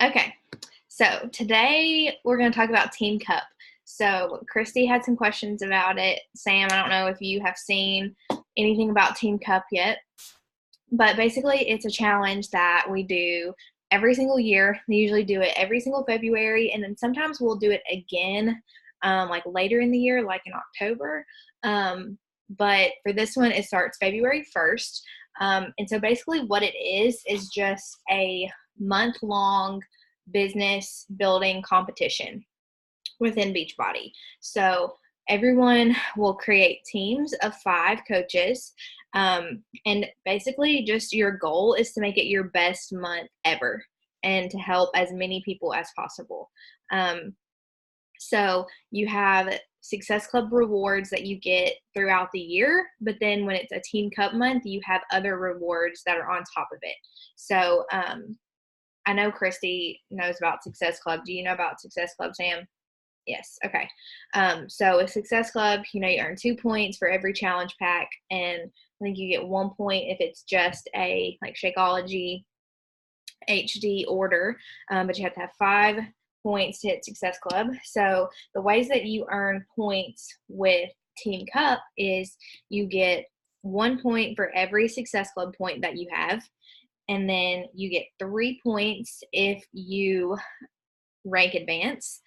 Okay, so today we're going to talk about Team Cup. So Christy had some questions about it. Sam, I don't know if you have seen anything about Team Cup yet, but basically it's a challenge that we do every single year. They usually do it every single February, and then sometimes we'll do it again like later in the year, like in October. But for this one, it starts February 1st. And so basically what it is just a month-long business building competition within Beachbody. So everyone will create teams of 5 coaches. And basically, just your goal is to make it your best month ever and to help as many people as possible. So you have Success Club rewards that you get throughout the year, but then when it's a Team Cup month, you have other rewards that are on top of it. So I know Christy knows about Success Club. Do you know about Success Club, Sam? Yes. Okay. So a Success Club, you earn 2 points for every challenge pack, and I think you get 1 point if it's just a like Shakeology HD order, but you have to have 5 points to hit Success Club. So the ways that you earn points with Team Cup is you get 1 point for every Success Club point that you have, and then you get 3 points if you rank advance,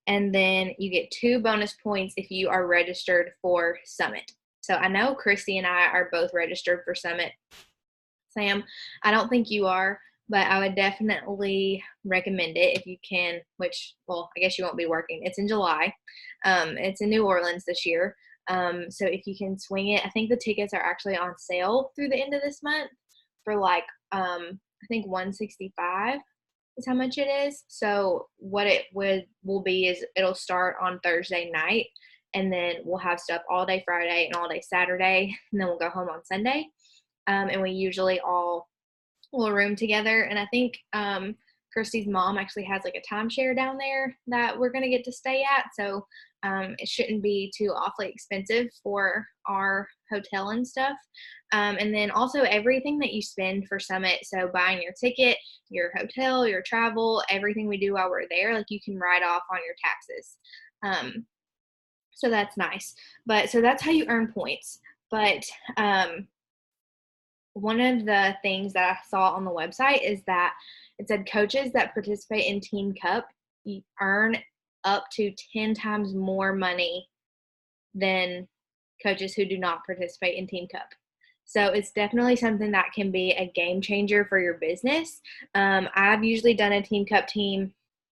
and then you get 2 bonus points if you are registered for Summit. So I know Christy and I are both registered for Summit. Sam, I don't think you are, but I would definitely recommend it if you can, which, well, I guess you won't be working. It's in July. It's in New Orleans this year. So if you can swing it, I think the tickets are actually on sale through the end of this month for like, I think 165 is how much it is. So what it will be is it'll start on Thursday night, and then we'll have stuff all day Friday and all day Saturday, and then we'll go home on Sunday. And we usually all will room together. And I think Kirsty's mom actually has like a timeshare down there that we're going to get to stay at. So it shouldn't be too awfully expensive for our hotel and stuff. And then also everything that you spend for Summit, so buying your ticket, your hotel, your travel, everything we do while we're there, like you can write off on your taxes. So that's nice. But so that's how you earn points. But one of the things that I saw on the website is that it said coaches that participate in Team Cup earn up to 10 times more money than coaches who do not participate in Team Cup. So it's definitely something that can be a game changer for your business. I've usually done a Team Cup team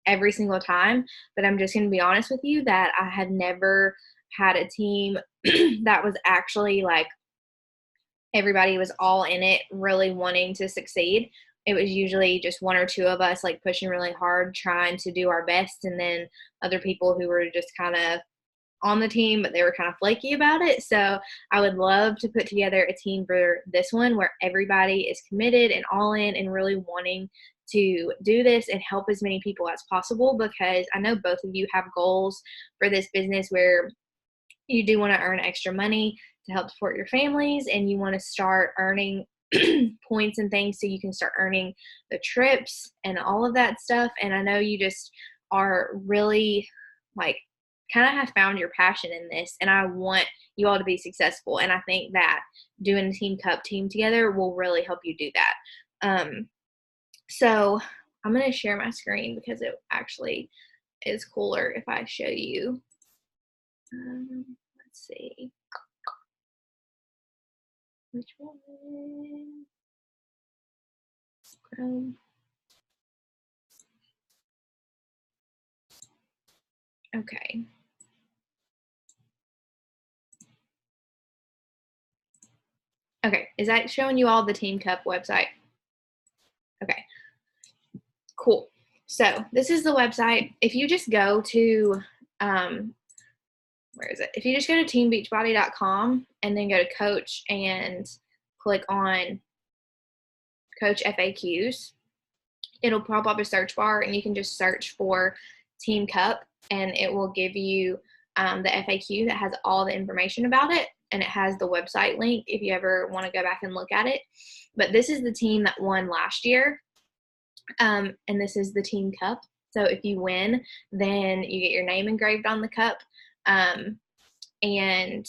every single time, but I'm just going to be honest with you that I have never had a team that was actually like everybody was all in it, really wanting to succeed. It was usually just 1 or 2 of us like pushing really hard, trying to do our best, and then other people who were just kind of on the team, but they were kind of flaky about it. So I would love to put together a team for this one where everybody is committed and all in and really wanting to do this and help as many people as possible, because I know both of you have goals for this business where you do want to earn extra money to help support your families, and you want to start earning points and things so you can start earning the trips and all of that stuff. And I know you just are really like kind of have found your passion in this, and I want you all to be successful. And I think that doing a Team Cup team together will really help you do that. So I'm going to share my screen because it actually is cooler if I show you. Let's see. Which one? Chrome. Okay. Okay, is that showing you all the Team Cup website? Okay, cool. So this is the website. If you just go to, where is it? If you just go to teambeachbody.com and then go to coach and click on coach FAQs, it'll pop up a search bar, and you can just search for Team Cup, and it will give you the FAQ that has all the information about it, and it has the website link if you ever want to go back and look at it. But this is the team that won last year. And this is the team cup. So if you win, then you get your name engraved on the cup. And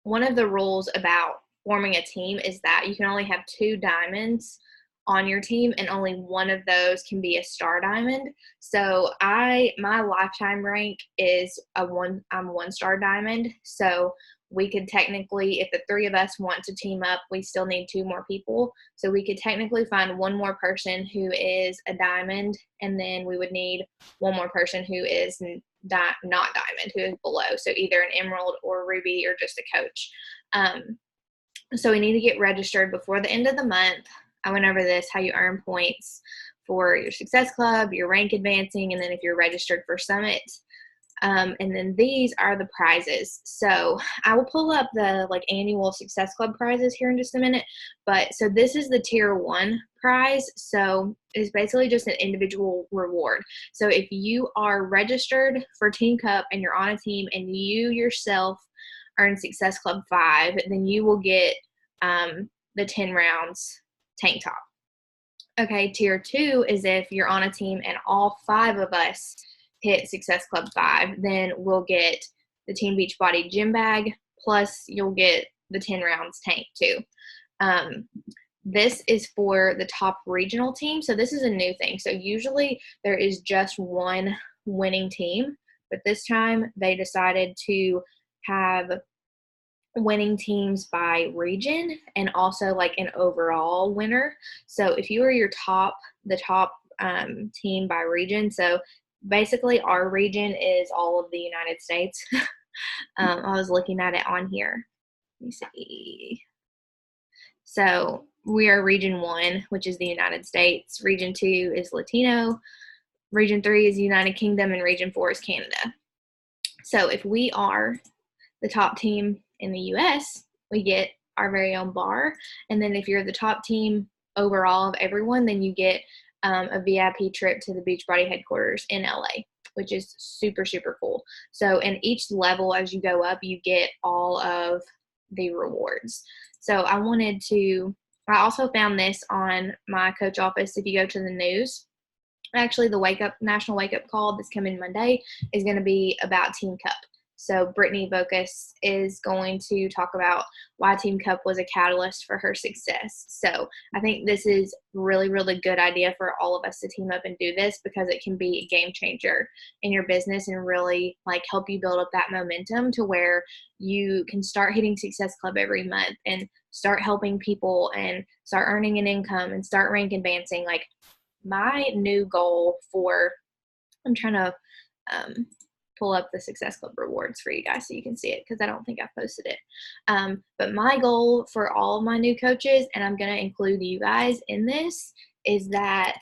one of the rules about forming a team is that you can only have 2 diamonds on your team, and only one of those can be a star diamond. So my lifetime rank is I'm 1-star diamond. So we could technically, if the 3 of us want to team up, we still need 2 more people. So we could technically find 1 more person who is a diamond, and then we would need 1 more person who is not diamond, who is below. So either an emerald or ruby or just a coach. So we need to get registered before the end of the month. I went over this, how you earn points for your Success Club, your rank advancing, and then if you're registered for Summit. And then these are the prizes. So I will pull up the annual Success Club prizes here in just a minute. But so this is the tier 1 prize. So it's basically just an individual reward. So if you are registered for Team Cup and you're on a team and you yourself earn Success Club 5, then you will get the 10 rounds tank top. Okay, tier 2 is if you're on a team and all 5 of us hit Success Club 5, then we'll get the Team Beachbody gym bag, plus you'll get the 10 rounds tank too. This is for the top regional team. So this is a new thing. So usually there is just one winning team, but this time they decided to have winning teams by region and also an overall winner. So if you are the top team by region, so basically our region is all of the United States. I was looking at it on here. Let me see. So we are region 1, which is the United States. Region 2 is Latino. Region 3 is United Kingdom, and region 4 is Canada. So if we are the top team in the US, we get our very own bar. And then if you're the top team overall of everyone, then you get a VIP trip to the Beachbody headquarters in LA, which is super, super cool. So in each level, as you go up, you get all of the rewards. So I also found this on my coach office. If you go to the news, actually the national wake up call that's coming Monday is going to be about Team Cup. So Brittany Vocus is going to talk about why Team Cup was a catalyst for her success. So I think this is really, really good idea for all of us to team up and do this, because it can be a game changer in your business and really help you build up that momentum to where you can start hitting Success Club every month and start helping people and start earning an income and start rank advancing. My new goal I'm trying to pull up the Success Club rewards for you guys so you can see it, because I don't think I've posted it. But my goal for all of my new coaches, and I'm going to include you guys in this, is that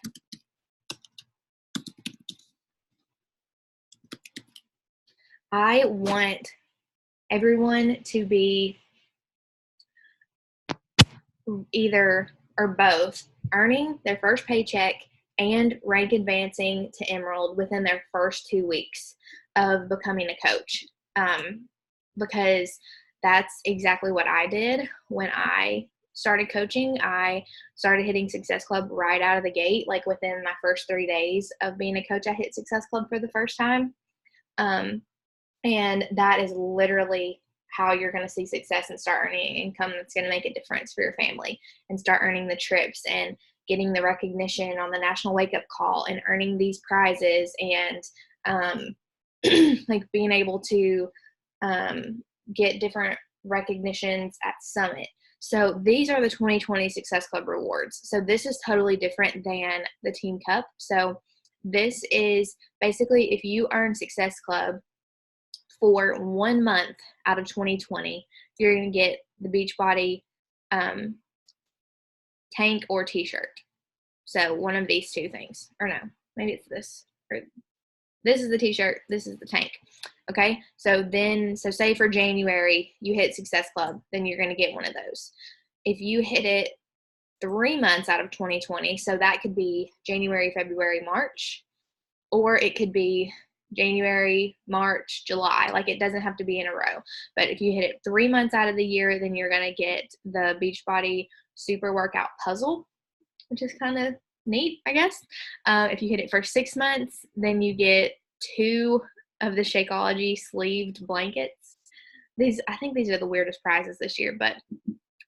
I want everyone to be either or both earning their first paycheck and rank advancing to Emerald within their first 2 weeks of becoming a coach, because that's exactly what I did when I started coaching. I started hitting Success Club right out of the gate. Within my first 3 days of being a coach, I hit Success Club for the first time. And that is literally how you're going to see success and start earning income that's going to make a difference for your family, and start earning the trips and getting the recognition on the national wake up call and earning these prizes, and being able to get different recognitions at Summit. So these are the 2020 Success Club rewards. So this is totally different than the Team Cup. So this is basically, if you earn Success Club for 1 month out of 2020, you're going to get the Beachbody tank or t-shirt. So one of these 2 things, or no, maybe it's this, or this is the t-shirt, this is the tank. Okay, so say for January you hit Success Club, then you're going to get one of those. If you hit it 3 months out of 2020, so that could be January, February, March, or it could be January, March, July. It doesn't have to be in a row. But if you hit it 3 months out of the year, then you're going to get the Beachbody Super Workout Puzzle, which is kind of neat, I guess. If you hit it for 6 months, then you get 2 of the Shakeology sleeved blankets. I think these are the weirdest prizes this year, but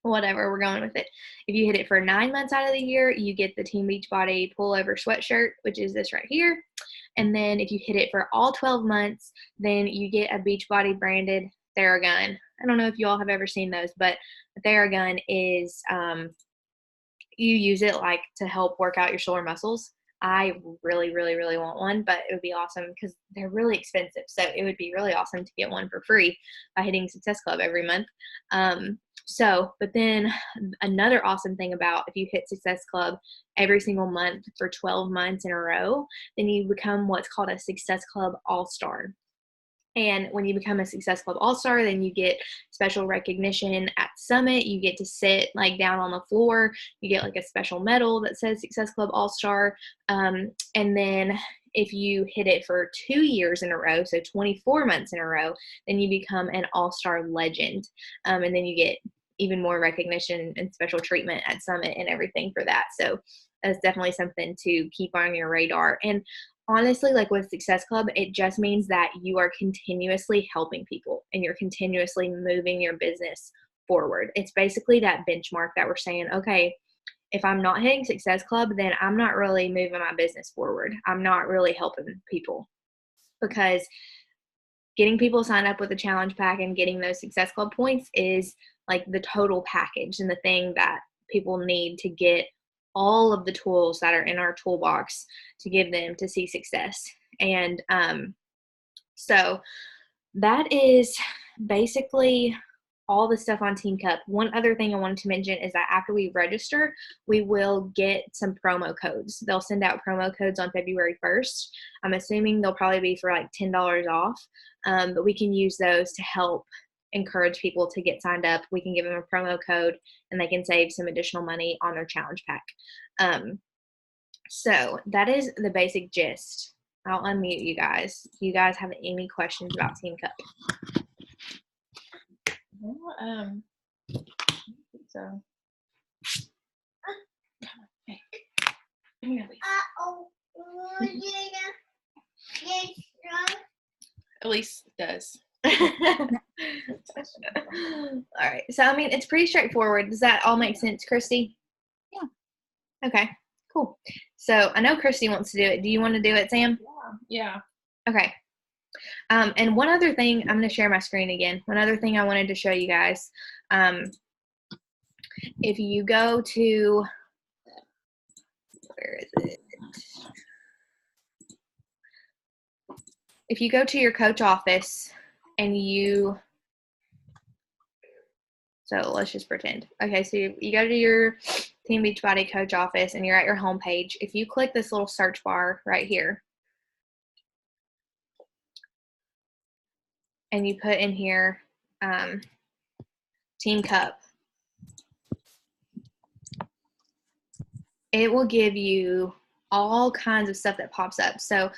whatever, we're going with it. If you hit it for 9 months out of the year, you get the Team Beachbody pullover sweatshirt, which is this right here. And then if you hit it for all 12 months, then you get a Beachbody branded Theragun. I don't know if you all have ever seen those, but a Theragun is you use it like to help work out your shoulder muscles. I really, really, really want one, but it would be awesome because they're really expensive. So it would be really awesome to get one for free by hitting Success Club every month. But then another awesome thing about if you hit Success Club every single month for 12 months in a row, then you become what's called a Success Club All-Star. And when you become a Success Club All-Star, then you get special recognition at Summit. You get to sit like down on the floor. You get like a special medal that says Success Club All-Star. And then if you hit it for 2 years in a row, so 24 months in a row, then you become an All-Star Legend. And then you get even more recognition and special treatment at Summit and everything for that. So that's definitely something to keep on your radar. And honestly, like with Success Club, it just means that you are continuously helping people and you're continuously moving your business forward. It's basically that benchmark that we're saying, okay, if I'm not hitting Success Club, then I'm not really moving my business forward. I'm not really helping people, because getting people signed up with the challenge pack and getting those Success Club points is like the total package and the thing that people need to get all of the tools that are in our toolbox to give them to see success. And so that is basically all the stuff on Team Cup. One other thing I wanted to mention is that after we register, we will get some promo codes. They'll send out promo codes on February 1st. I'm assuming they'll probably be for like $10 off, but we can use those to help encourage people to get signed up. We can give them a promo code and they can save some additional money on their challenge pack. So that is the basic gist. I'll unmute you guys. Do you guys have any questions about Team Cup? Well, I think so. Elise does. All right. So, I mean, it's pretty straightforward. Does that all make sense, Christy? Yeah. Okay, cool. So I know Christy wants to do it. Do you want to do it, Sam? Yeah. Okay. And one other thing, I'm going to share my screen again. One other thing I wanted to show you guys. If you go to, where is it? If you go to your coach office and so let's just pretend. Okay, so you go to your Team Beachbody coach office and you're at your home page. If you click this little search bar right here and you put in here Team Cup, it will give you all kinds of stuff that pops up. So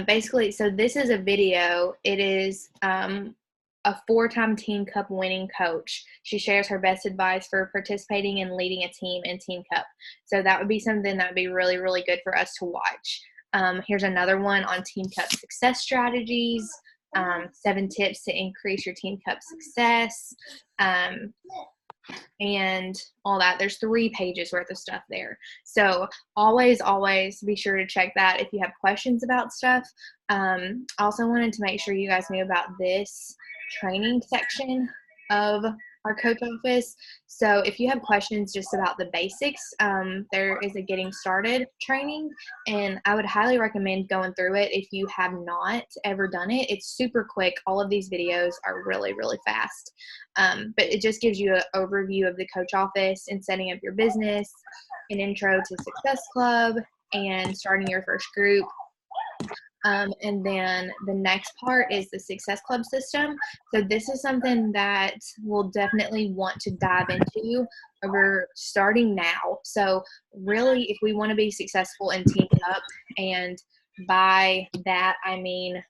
basically, so this is a video. It is a 4-time Team Cup winning coach. She shares her best advice for participating and leading a team in Team Cup. So that would be something that would be really, really good for us to watch. Here's another one on Team Cup success strategies, 7 tips to increase your Team Cup success, and all that. There's 3 pages worth of stuff there. So always be sure to check that if you have questions about stuff. I also wanted to make sure you guys knew about this training section of our coach office. So if you have questions just about the basics, there is a getting started training, and I would highly recommend going through it if you have not ever done it. It's super quick. All of these videos are really, really fast. But it just gives you an overview of the coach office and setting up your business, an intro to Success Club, and starting your first group. And then the next part is the Success Club system. So this is something that we'll definitely want to dive into over starting now. So really, if we want to be successful in Team Cup, and by that I mean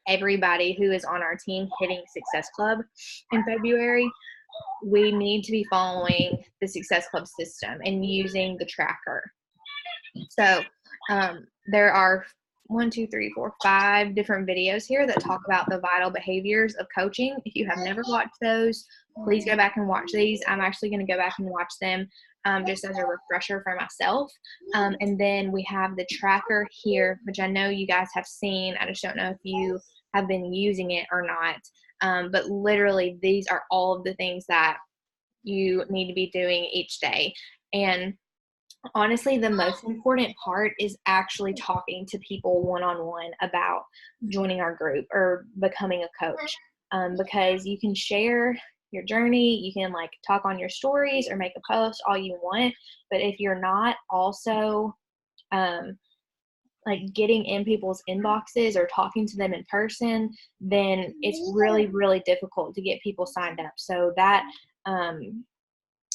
everybody who is on our team hitting Success Club in February, we need to be following the Success Club system and using the tracker. So there are 5 different videos here that talk about the vital behaviors of coaching. If you have never watched those, please go back and watch these. I'm actually going to go back and watch them just as a refresher for myself. And then we have the tracker here, which I know you guys have seen. I just don't know if you have been using it or not. But literally, these are all of the things that you need to be doing each day. And honestly, the most important part is actually talking to people one-on-one about joining our group or becoming a coach, because you can share your journey, you can like talk on your stories or make a post all you want, but if you're not also like getting in people's inboxes or talking to them in person, then it's really, really difficult to get people signed up. So that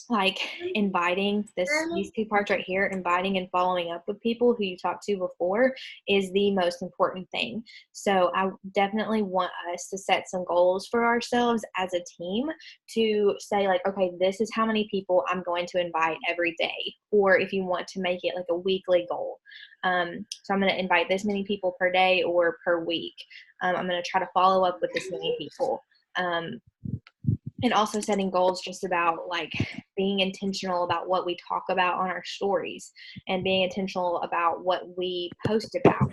like inviting these 2 parts right here, inviting and following up with people who you talked to before, is the most important thing. So I definitely want us to set some goals for ourselves as a team to say like, okay, this is how many people I'm going to invite every day. Or if you want to make it like a weekly goal. So I'm going to invite this many people per day or per week. I'm going to try to follow up with this many people. And also setting goals just about like being intentional about what we talk about on our stories and being intentional about what we post about,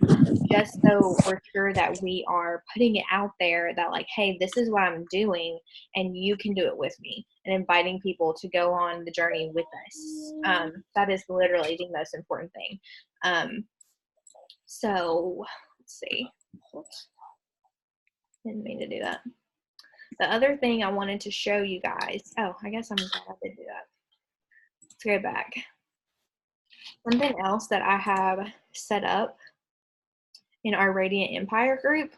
just so we're sure that we are putting it out there that like, hey, this is what I'm doing and you can do it with me, and inviting people to go on the journey with us. That is literally the most important thing. So let's see. Oops. Didn't mean to do that. The other thing I wanted to show you guys, I guess I'm glad I did do that. Let's go back. Something else that I have set up in our Radiant Empire group,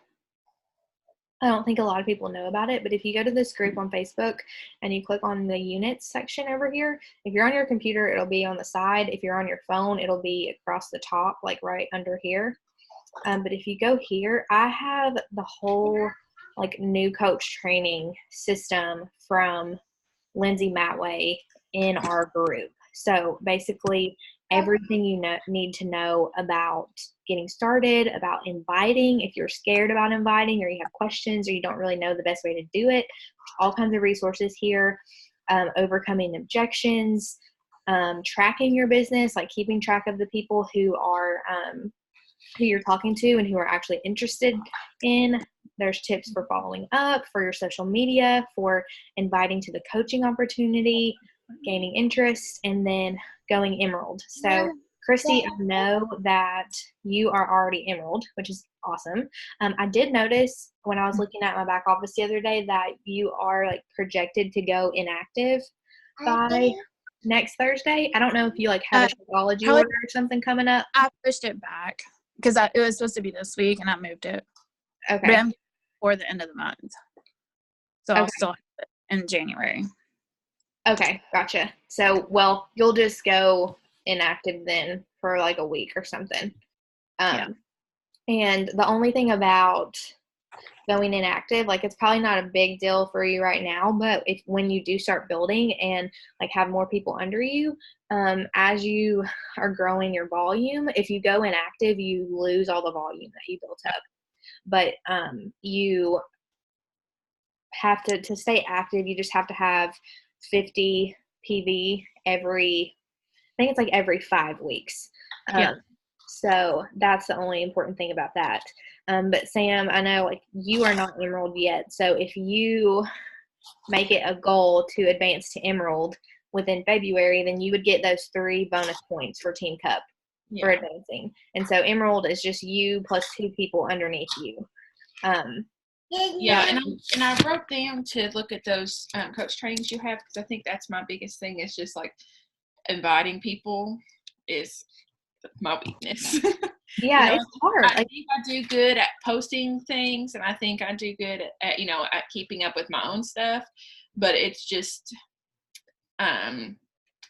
I don't think a lot of people know about it, but if you go to this group on Facebook and you click on the units section over here, if you're on your computer, it'll be on the side. If you're on your phone, it'll be across the top, like right under here. But if you go here, I have the whole like new coach training system from Lindsay Matway in our group. So basically everything you need to know about getting started, about inviting, if you're scared about inviting or you have questions or you don't really know the best way to do it, all kinds of resources here. Overcoming objections, tracking your business, like keeping track of the people who are who you're talking to and who are actually interested in. There's tips for following up, for your social media, for inviting to the coaching opportunity, gaining interest, and then going Emerald. So Christy, I know that you are already Emerald, which is awesome. I did notice when I was looking at my back office the other day that you are like projected to go inactive by next Thursday. I don't know if you like have a Shakeology order or something coming up. I pushed it back because it was supposed to be this week and I moved it. Okay. But I'm before the end of the month. So I'll still have it in January. Okay, gotcha. So, well, you'll just go inactive then for like a week or something. And the only thing about going inactive, like it's probably not a big deal for you right now, but when you do start building and like have more people under you, as you are growing your volume, if you go inactive, you lose all the volume that you built up. But you have to stay active. You just have to have 50 PV every 5 weeks. So that's the only important thing about that. But Sam, I know like you are not Emerald yet. So if you make it a goal to advance to Emerald within February, then you would get those 3 bonus points for Team Cup for advancing. And so Emerald is just you plus 2 people underneath you. And I wrote down to look at those coach trainings you have, because I think that's my biggest thing, is just like inviting people is my weakness. Yeah, it's hard. I think I do good at posting things, and I think I do good at at keeping up with my own stuff, but it's just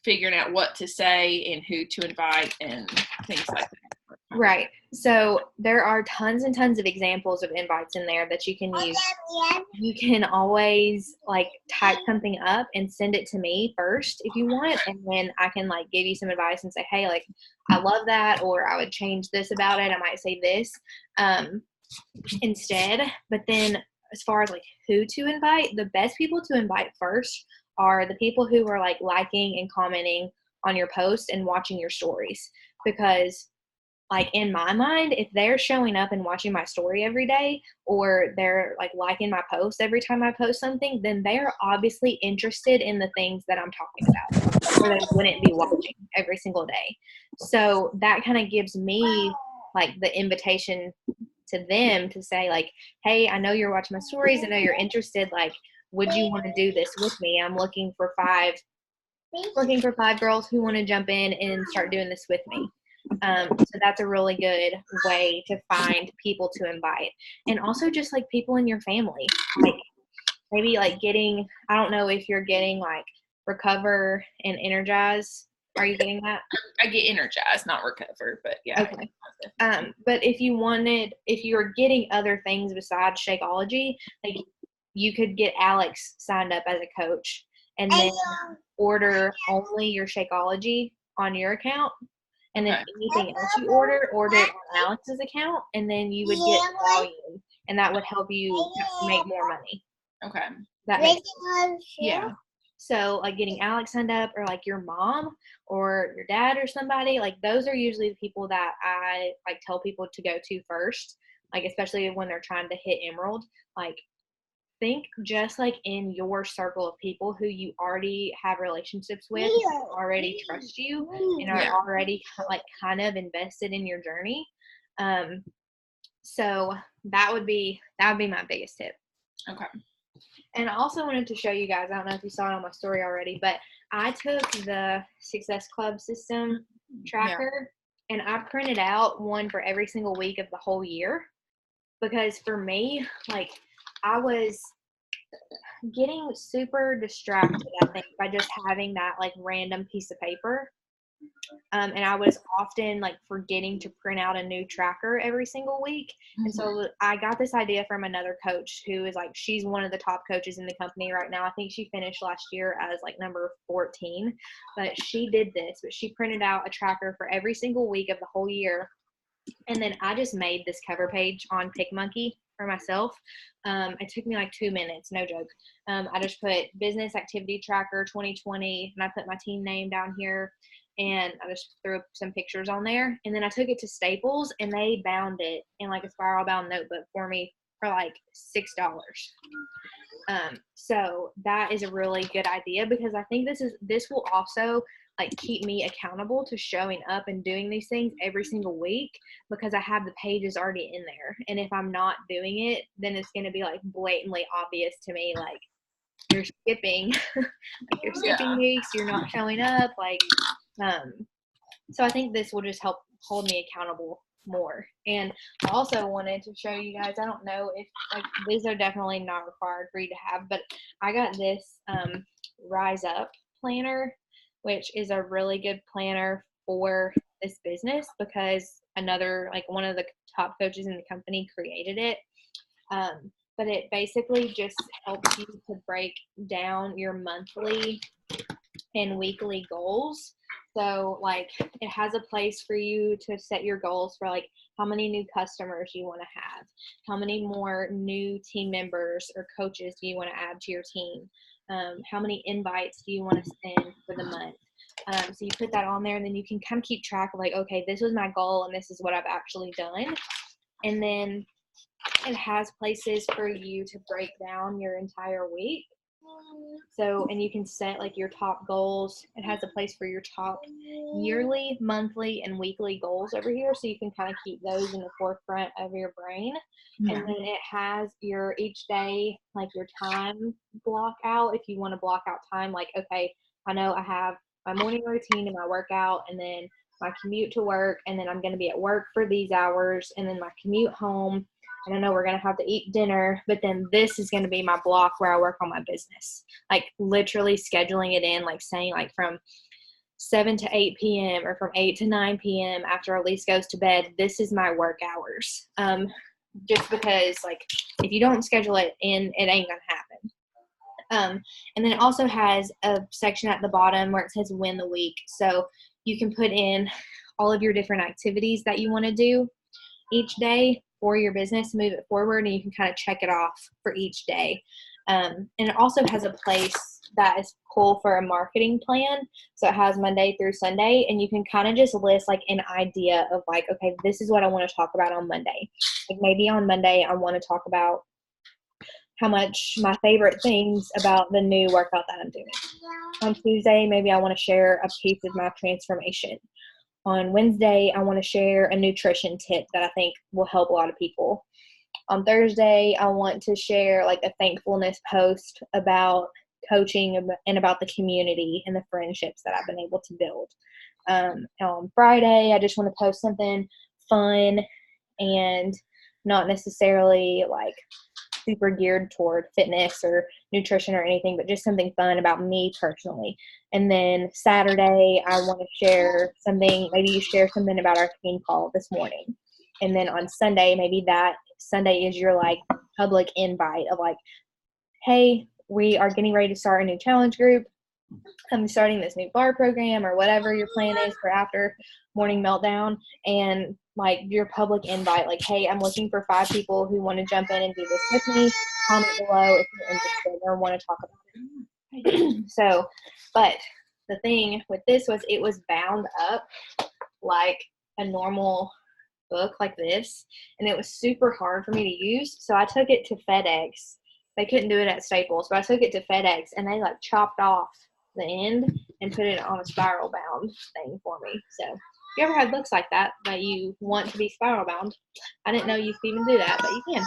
figuring out what to say and who to invite and things like that. Right. So there are tons and tons of examples of invites in there that you can use. You can always like type something up and send it to me first if you want, and then I can like give you some advice and say, hey, like I love that, or I would change this about it. I might say this instead. But then as far as like who to invite, the best people to invite first are the people who are like liking and commenting on your posts and watching your stories, because like in my mind, if they're showing up and watching my story every day, or they're like liking my post every time I post something, then they are obviously interested in the things that I'm talking about, or they wouldn't be watching every single day. So that kind of gives me like the invitation to them to say like, hey, I know you're watching my stories. I know you're interested. Like, would you want to do this with me? I'm looking for five girls who want to jump in and start doing this with me. So that's a really good way to find people to invite. And also just like people in your family, like maybe like getting, I don't know if you're getting like Recover and Energize. Are you getting that? I get Energized, not Recover, but yeah. Okay. But if you're getting other things besides Shakeology, like you could get Alex signed up as a coach and then order only your Shakeology on your account. And then anything else you order it on Alex's account, and then you would get volume, and that would help you make more money. Okay. That makes sense. Yeah. So like getting Alex signed up, or like your mom or your dad or somebody, like those are usually the people that I like tell people to go to first, like especially when they're trying to hit Emerald. Like think just like in your circle of people who you already have relationships with, who already trust you and are already like kind of invested in your journey. So that would be my biggest tip. Okay. And I also wanted to show you guys, I don't know if you saw it on my story already, but I took the Success Club system tracker and I printed out one for every single week of the whole year, because for me, like I was getting super distracted, I think, by just having that like random piece of paper. And I was often like forgetting to print out a new tracker every single week. And so I got this idea from another coach who is like, she's one of the top coaches in the company right now. I think she finished last year as like number 14, but she did this, but she printed out a tracker for every single week of the whole year. And then I just made this cover page on PicMonkey for myself. It took me like 2 minutes, no joke. I just put business activity tracker 2020, and I put my team name down here, and I just threw some pictures on there. And then I took it to Staples, and they bound it in like a spiral bound notebook for me for like $6. So that is a really good idea, because I think this will also like keep me accountable to showing up and doing these things every single week, because I have the pages already in there. And if I'm not doing it, then it's going to be like blatantly obvious to me, like you're skipping, like you're skipping weeks, you're not showing up. Like, so I think this will just help hold me accountable more. And I also wanted to show you guys, I don't know if like these are definitely not required for you to have, but I got this Rise Up planner, which is a really good planner for this business, because one of the top coaches in the company created it. But it basically just helps you to break down your monthly and weekly goals. So like it has a place for you to set your goals for like how many new customers you want to have, how many more new team members or coaches do you want to add to your team, how many invites do you want to send for the month. So you put that on there, and then you can kind of keep track of like, okay, this was my goal and this is what I've actually done. And then it has places for you to break down your entire week. So, and you can set like your top goals. It has a place for your top yearly, monthly, and weekly goals over here. So you can kind of keep those in the forefront of your brain. And then it has your each day, like your time block out. If you want to block out time, like, okay, I know I have my morning routine and my workout, and then my commute to work, and then I'm going to be at work for these hours, and then my commute home. And I know we're going to have to eat dinner, but then this is going to be my block where I work on my business. Like literally scheduling it in, like saying like from 7 to 8 p.m. or from 8 to 9 p.m. after Elise goes to bed, this is my work hours. Just because, like, if you don't schedule it in, it ain't going to happen. And then it also has a section at the bottom where it says win the week. So you can put in all of your different activities that you want to do each day for your business, move it forward, and you can kind of check it off for each day. And it also has a place that is cool for a marketing plan. So it has Monday through Sunday, and you can kind of just list like an idea of like, okay, this is what I want to talk about on Monday. Like maybe on Monday, I want to talk about how much my favorite things about the new workout that I'm doing. On Tuesday, maybe I want to share a piece of my transformation. On Wednesday, I want to share a nutrition tip that I think will help a lot of people. On Thursday, I want to share like a thankfulness post about coaching and about the community and the friendships that I've been able to build. On Friday, I just want to post something fun and not necessarily like super geared toward fitness or nutrition or anything, but just something fun about me personally. And then Saturday, I want to share something, maybe you share something about our team call this morning. And then on Sunday, maybe that Sunday is your like public invite of like, hey, we are getting ready to start a new challenge group. I'm starting this new bar program or whatever your plan is for after morning meltdown. And like your public invite, like, hey, I'm looking for 5 people who want to jump in and do this with me. Comment below if you're interested or want to talk about it. So, but the thing with this was it was bound up like a normal book like this, and it was super hard for me to use. So I took it to FedEx. They couldn't do it at Staples, but I took it to FedEx, and they like chopped off the end and put it on a spiral bound thing for me. So if you ever had books like that you want to be spiral bound, I didn't know you could even do that, but you can.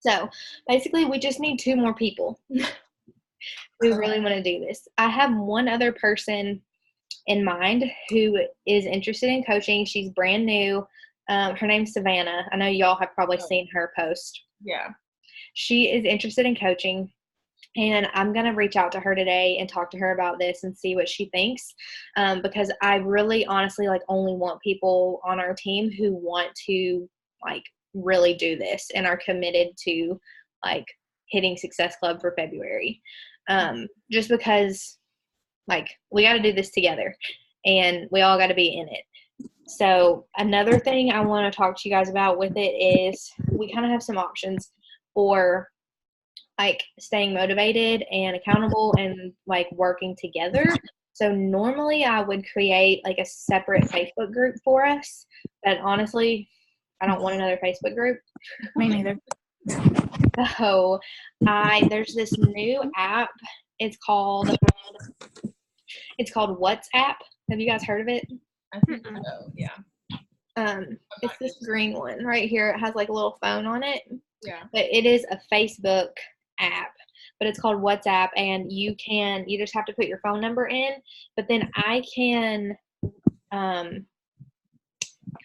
So basically we just need 2 more people who really want to do this. I have one other person in mind who is interested in coaching. She's brand new. Her name's Savannah. I know y'all have probably seen her post. Yeah. She is interested in coaching, and I'm going to reach out to her today and talk to her about this and see what she thinks, because I really honestly like only want people on our team who want to like really do this and are committed to like hitting Success Club for February. Just because like we got to do this together and we all got to be in it. So another thing I want to talk to you guys about with it is we kind of have some options for like staying motivated and accountable and like working together. So normally I would create like a separate Facebook group for us, but honestly, I don't want another Facebook group. Me neither. So there's this new app. It's called WhatsApp. Have you guys heard of it? I think so, yeah. It's this green one right here. It has like a little phone on it. Yeah. But it is a Facebook app, but it's called WhatsApp, and you just have to put your phone number in, but then I can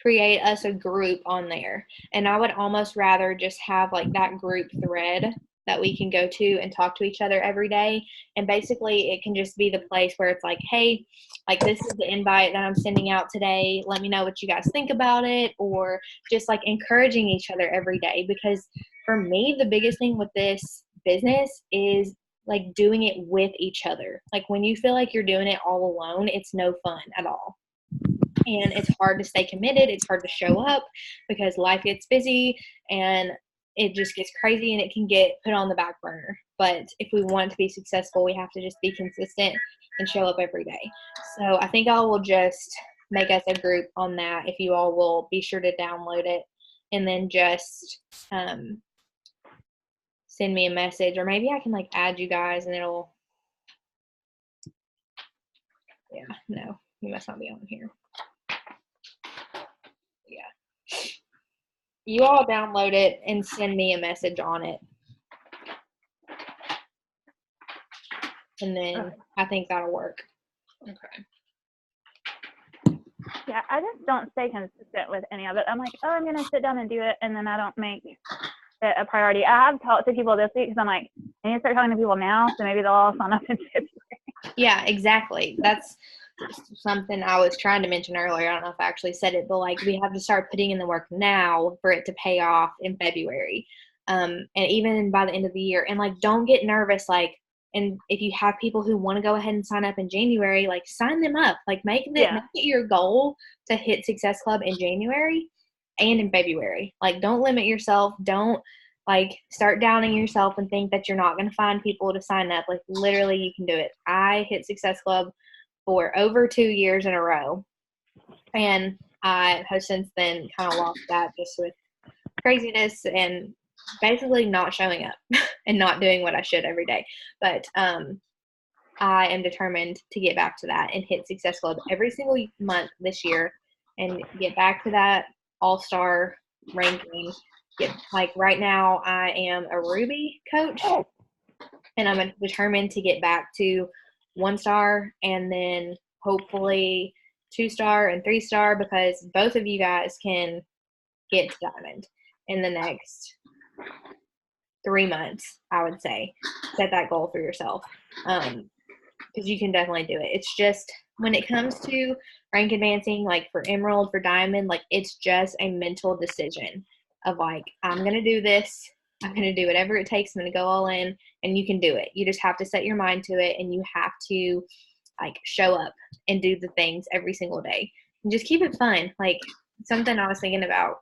create us a group on there. And I would almost rather just have like that group thread that we can go to and talk to each other every day. And basically it can just be the place where it's like, hey, like this is the invite that I'm sending out today. Let me know what you guys think about it, or just like encouraging each other every day. Because for me, the biggest thing with this business is like doing it with each other. Like when you feel like you're doing it all alone, it's no fun at all. And it's hard to stay committed. It's hard to show up because life gets busy and it just gets crazy and it can get put on the back burner. But if we want to be successful, we have to just be consistent and show up every day. So I think I will just make us a group on that. If you all will be sure to download it and then just send me a message, or maybe I can like add you guys and it'll, yeah, no, you must not be on here. Yeah. You all download it and send me a message on it. And then I think that'll work. Okay. Yeah, I just don't stay consistent with any of it. I'm like, oh, I'm going to sit down and do it, and then I don't make it a priority. I have talked to people this week because I'm like, I need to start talking to people now, so maybe they'll all sign up in February. Yeah, exactly. That's something I was trying to mention earlier. I don't know if I actually said it, but like we have to start putting in the work now for it to pay off in February. And even by the end of the year. And like, don't get nervous. Like, and if you have people who want to go ahead and sign up in January, like sign them up. Like make it your goal to hit Success Club in January and in February. Like, don't limit yourself. Don't like start doubting yourself and think that you're not going to find people to sign up. Like literally you can do it. I hit Success Club for over 2 years in a row. And I have since then kind of lost that just with craziness and basically not showing up and not doing what I should every day. But I am determined to get back to that and hit Success Club every single month this year and get back to that all-star ranking. Like right now I am a Ruby coach and I'm determined to get back to 1-star and then hopefully 2-star and 3-star, because both of you guys can get to Diamond in the next 3 months. I would say set that goal for yourself, because you can definitely do it. It's just when it comes to rank advancing, like for Emerald, for Diamond, like it's just a mental decision of like, I'm going to do this. I'm going to do whatever it takes. I'm going to go all in, and you can do it. You just have to set your mind to it, and you have to like show up and do the things every single day and just keep it fun. Like something I was thinking about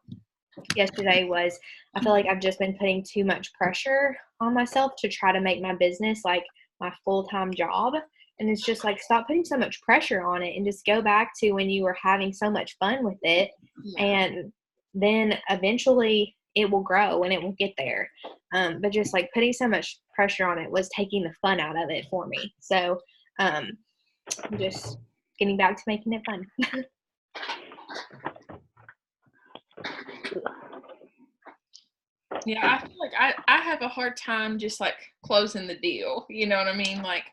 yesterday was I feel like I've just been putting too much pressure on myself to try to make my business like my full-time job. And it's just like, stop putting so much pressure on it and just go back to when you were having so much fun with it. And then eventually it will grow and it will get there. But just like putting so much pressure on it was taking the fun out of it for me. So just getting back to making it fun. Yeah, I feel like I have a hard time just like closing the deal. You know what I mean? Like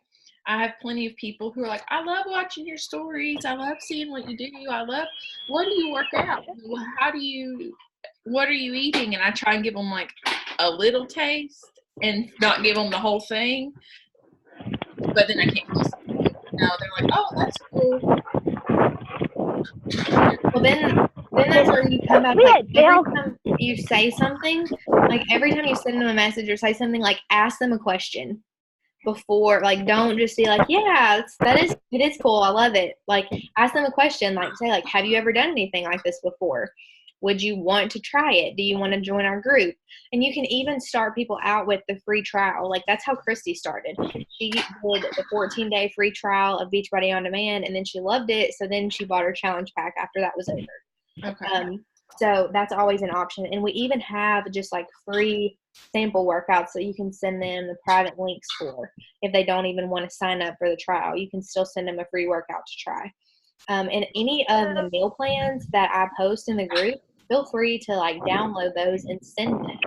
I have plenty of people who are like, I love watching your stories. I love seeing what you do. I love, when do you work out? What are you eating? And I try and give them like a little taste and not give them the whole thing. But then I can't. No, they're like, oh, that's cool. Well, then that's where you come back. Like every time you say something, like every time you send them a message or say something, like ask them a question before. Like don't just be like, yeah, it is cool. I love it. Like ask them a question. Like say like, have you ever done anything like this before? Would you want to try it? Do you want to join our group? And you can even start people out with the free trial. Like that's how Christy started. She did the 14-day free trial of Beachbody On Demand, and then she loved it. So then she bought her challenge pack after that was over. Okay. So that's always an option. And we even have just like free sample workouts that you can send them the private links for. If they don't even want to sign up for the trial, you can still send them a free workout to try. And any of the meal plans that I post in the group, feel free to like download those and send them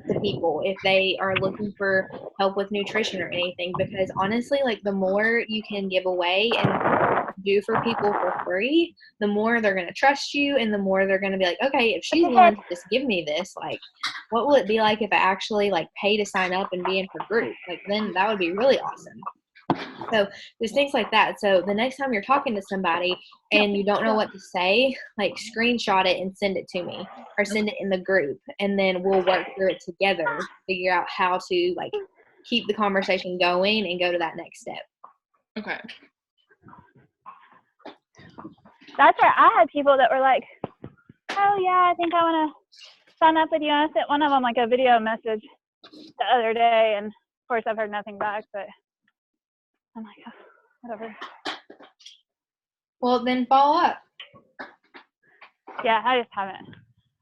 to people if they are looking for help with nutrition or anything, because honestly, like the more you can give away and do for people for free, the more they're going to trust you, and the more they're going to be like, okay, if she's willing to just give me this, like what will it be like if I actually like pay to sign up and be in her group? Like then that would be really awesome. So there's things like that. So the next time you're talking to somebody and you don't know what to say, like screenshot it and send it to me, or send it in the group, and then we'll work through it together, figure out how to like keep the conversation going and go to that next step. Okay. That's where I had people that were like, oh yeah, I think I want to sign up with you. And I sent one of them like a video message the other day, and of course I've heard nothing back, but I'm like, oh, whatever. Well, then follow up. Yeah, I just haven't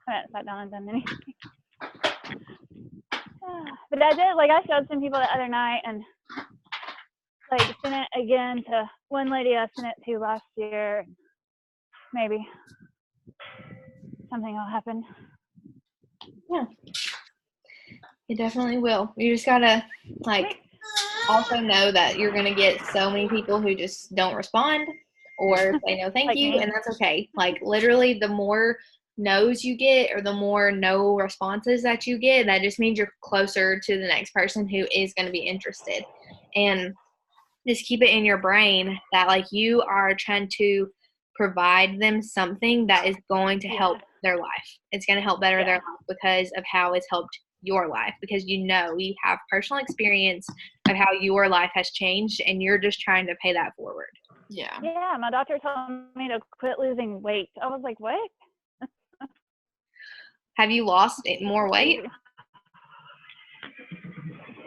sat down and done anything. But I did, like I showed some people the other night and like sent it again to one lady I sent it to last year. Maybe something will happen. Yeah. It definitely will. You just gotta like also know that you're gonna get so many people who just don't respond or say no thank like you, me. and that's okay. Like literally the more no's you get or the more no responses that you get, that just means you're closer to the next person who is going to be interested. And just keep it in your brain that like you are trying to provide them something that is going to help their life. It's going to help better their life because of how it's helped your life, because you have personal experience of how your life has changed and you're just trying to pay that forward. Yeah. Yeah, my doctor told me to quit losing weight. I was like, what? Have you lost more weight?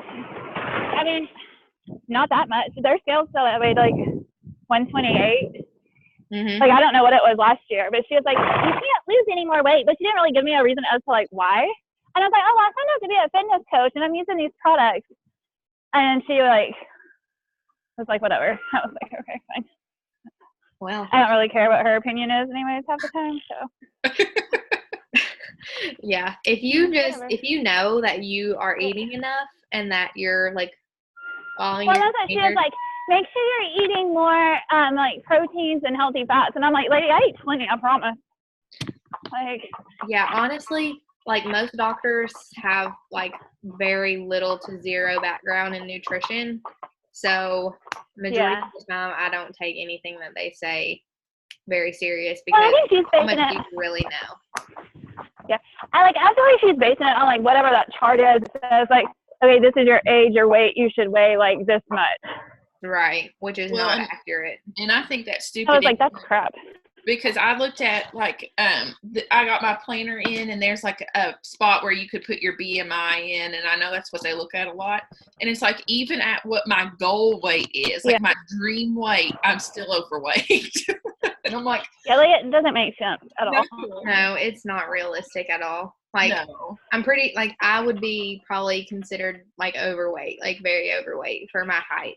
I mean, not that much. Their scale's still at weight like 128. Mm-hmm. Like, I don't know what it was last year, but she was like, you can't lose any more weight. But she didn't really give me a reason as to like why. And I was like, oh, well, I signed up to be a fitness coach and I'm using these products. And she like was like, whatever. I was like, okay, fine. Well, I don't really care what her opinion is anyways half the time, so. Yeah, if you know that you are eating enough and that you're like following Well, your that's what she was standards, like, make sure you're eating more like proteins and healthy fats. And I'm like, lady, I eat plenty, I promise. Like, yeah, honestly, like most doctors have like very little to zero background in nutrition. So majority of the time I don't take anything that they say very serious because well, I think she's how much basing do it. you really know? Yeah, I feel like she's basing it on like whatever that chart is. It says like, okay, this is your age, your weight, you should weigh like this much. Right, which is not accurate. And I think that's stupid. I was like, that's crap. Because I looked at like I got my planner in and there's like a spot where you could put your BMI in, and I know that's what they look at a lot, and it's like even at what my goal weight is, like my dream weight, I'm still overweight. And I'm like, yeah, like it doesn't make sense at all. No, it's not realistic at all. Like I'm pretty like I would be probably considered like overweight, like very overweight for my height.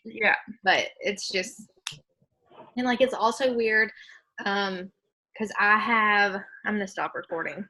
Yeah, but it's just, and like it's also weird because I'm gonna stop recording.